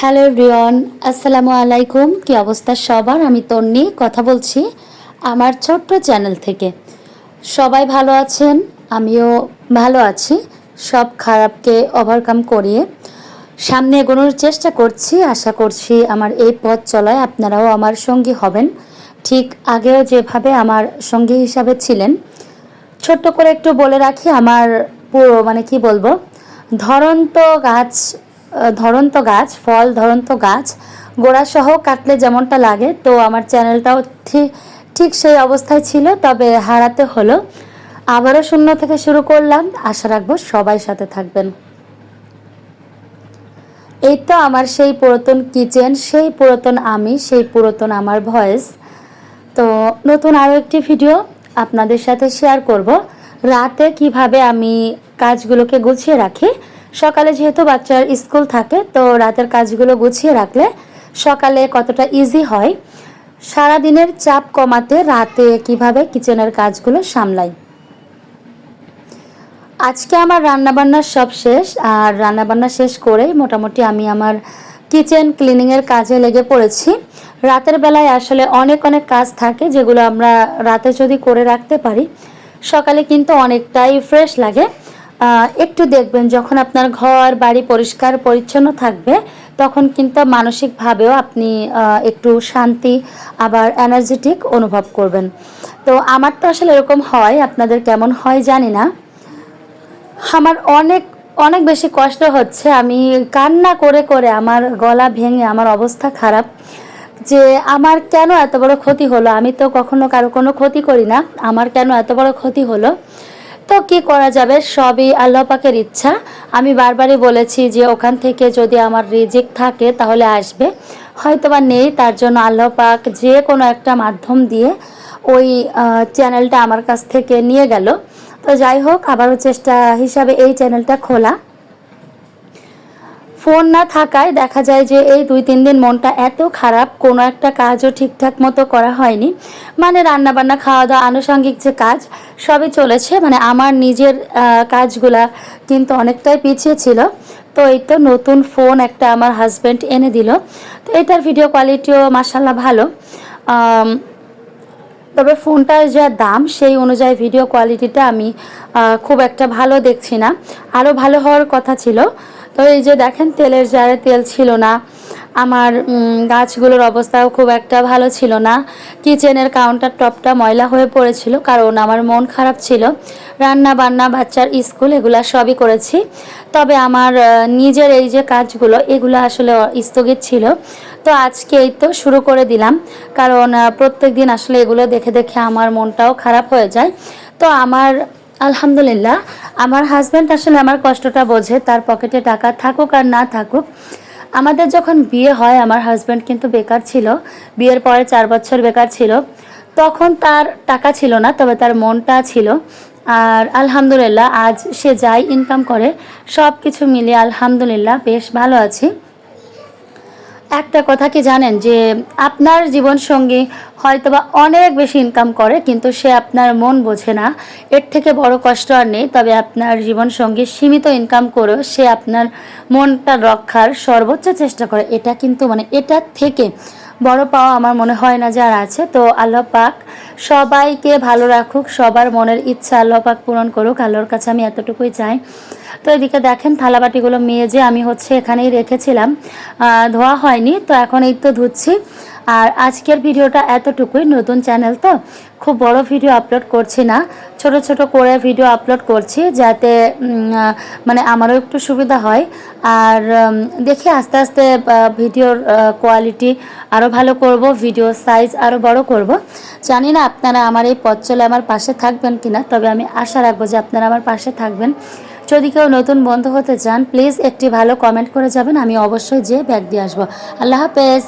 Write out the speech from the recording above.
Hello everyone, আসসালামু আলাইকুম। কি অবস্থা সবার? আমি তন্নি কথা বলছি আমার ছোট্ট চ্যানেল থেকে। সবাই ভালো আছেন? আমিও ভালো আছি। সব খারাপকে ওভারকাম করিয়ে সামনে এগোনোর চেষ্টা করছি। আশা করছি আমার এই পথ চলায় আপনারাও আমার সঙ্গী হবেন, ঠিক আগেও যেভাবে আমার সঙ্গী হিসাবে ছিলেন। ছোট্ট করে একটু বলে রাখি, আমার পুরো কি বলবো, ধরন্ত গাছ ধরন্ত গাছ, ফল ধরন্ত গাছ গোড়াসহ কাটলে যেমনটা লাগে, তো আমার চ্যানেলটাও ঠিক ঠিক সেই অবস্থায় ছিল, তবে হারাতে হলো। আবারও শূন্য থেকে শুরু করলাম। আশা রাখবো সবাই সাথে থাকবেন। এই তো আমার সেই পুরাতন কিচেন, সেই পুরাতন আমি, সেই পুরাতন আমার ভয়েস। তো নতুন আরও একটি ভিডিও আপনাদের সাথে শেয়ার করব। রাতে কিভাবে আমি কাজগুলোকে গুছিয়ে রাখি। সকালে যেহেতু বাচ্চার স্কুল থাকে, তো রাতের কাজগুলো গুছিয়ে রাখলে সকালে কতটা ইজি হয়। সারাদিনের চাপ কমাতে রাতে কিভাবে কিচেনের কাজগুলো সামলাই। আজকে আমার রান্নাবান্নার সব শেষ, আর রান্নাবান্না শেষ করেই মোটামুটি আমি আমার কিচেন ক্লিনিংয়ের কাজে লেগে পড়েছি। রাতের বেলায় আসলে অনেক অনেক কাজ থাকে, যেগুলো আমরা রাতে যদি করে রাখতে পারি সকালে কিন্তু অনেকটাই ফ্রেশ লাগে। একটু দেখবেন, যখন আপনার ঘর বাড়ি পরিষ্কার পরিচ্ছন্ন থাকবে, তখন কিন্তু মানসিকভাবেও আপনি একটু শান্তি আবার এনার্জেটিক অনুভব করবেন। তো আমার তো আসলে এরকম হয়, আপনাদের কেমন হয় জানি না। আমার অনেক অনেক বেশি কষ্ট হচ্ছে। আমি কান্না করে করে আমার গলা ভেঙে আমার অবস্থা খারাপ, যে আমার কেন এত বড় ক্ষতি হলো। আমি তো কখনো কারো কোনো ক্ষতি করি না, আমার কেন এত বড় ক্ষতি হলো। তো কি করা যাবে, সবই আল্লাহ পাকের ইচ্ছা। আমি বারবারই বলেছি যে ওখান থেকে যদি আমার রিজিক থাকে তাহলে আসবে, হয়তো বা নেই, তার জন্য আল্লাহ পাক যে কোনো একটা মাধ্যম দিয়ে ওই চ্যানেলটা আমার কাছ থেকে নিয়ে গেল। তো যাই হোক, আবারও চেষ্টা হিসাবে এই চ্যানেলটা খোলা। ফোন না থাকায় দেখা যায় যে এই 2-3 দিন মনটা এত খারাপ, কোনো একটা কাজও ঠিকঠাক মতো করা হয়নি। রান্নাবান্না, খাওয়া দাওয়া, আনুষঙ্গিক যে কাজ সবই চলেছে, আমার নিজের কাজগুলা কিন্তু অনেকটাই পিছিয়ে ছিল। তো এই তো নতুন ফোন একটা আমার হাজব্যান্ড এনে দিল। তো এটার ভিডিও কোয়ালিটিও মাশাল্লাহ ভালো, তবে ফোনটার যা দাম সেই অনুযায়ী ভিডিও কোয়ালিটিটা আমি খুব একটা ভালো দেখছি না। আরও ভালো হওয়ার কথা ছিল। তো এই যে দেখেন, তেলের জারে তেল ছিল না। আমার গাছগুলোর অবস্থাও খুব একটা ভালো ছিল না। কিচেনের কাউন্টার টপটা ময়লা হয়ে পড়েছিল, কারণ আমার মন খারাপ ছিল। রান্না বান্না, বাচ্চার স্কুল, এগুলা সবই করেছি, তবে আমার নিজের এই যে কাজগুলো এগুলো আসলে স্থগিত ছিল। তো আজকে এই তো শুরু করে দিলাম, কারণ প্রত্যেক দিন আসলে এগুলো দেখে দেখে আমার মনটাও খারাপ হয়ে যায়। তো আমার আলহামদুলিল্লাহ, আমার হাজব্যান্ড আসলে আমার কষ্টটা বোঝে, তার পকেটে টাকা থাকুক আর না থাকুক। আমাদের যখন বিয়ে হয়, আমার হাজব্যান্ড কিন্তু বেকার ছিল। বিয়ের পরে 4 বছর বেকার ছিল। তখন তার টাকা ছিল না, তবে তার মনটা ছিল। আর আলহামদুলিল্লাহ, আজ সে যাই ইনকাম করে সব কিছু মিলিয়ে আলহামদুলিল্লাহ বেশ ভালো আছি। একটা কথা কি জানেন, যে আপনার জীবনসঙ্গী হয়তোবা অনেক বেশি ইনকাম করে, কিন্তু সে আপনার মন বোঝে না। এর থেকে বড় কষ্ট আর নেই। তবে আপনার জীবনসঙ্গী সীমিত ইনকাম করেও সে আপনার মনটা রক্ষার সর্বোচ্চ চেষ্টা করে। এটা কিন্তু এটার থেকে বড় পাওয়া আমার মনে হয় না যে আর আছে। তো আল্লাহ পাক সবাইকে ভালো রাখুক, সবার মনের ইচ্ছা আল্লাহ পাক পূরণ করুক, আল্লাহর কাছে আমি এতটুকুই চাই। তো এদিকে দেখেন, থালাবাটিগুলো মেজে আমি এখানেই রেখেছিলাম, ধোয়া হয়নি, তো এখন এই তো ধুচ্ছি। আর আজকের ভিডিওটা এতটুকুই। নতুন চ্যানেল তো খুব বড় ভিডিও আপলোড করছি না, ছোট ছোট করে ভিডিও আপলোড করছি, যাতে আমারও একটু সুবিধা হয়। আর দেখি আস্তে আস্তে ভিডিওর কোয়ালিটি আরও ভালো করব, ভিডিও সাইজ আরও বড় করব। জানি না আপনারা আমার এই পথ চলে আমার পাশে থাকবেন কিনা, তবে আমি আশা রাখবো যে আপনারা আমার পাশে থাকবেন। যদি কেউ নতুন বন্ধু হতে চান, প্লিজ একটি ভালো কমেন্ট করে যাবেন, আমি অবশ্যই যেয়ে ব্যাগ দিয়ে আসবো। আল্লাহ হাফেজ।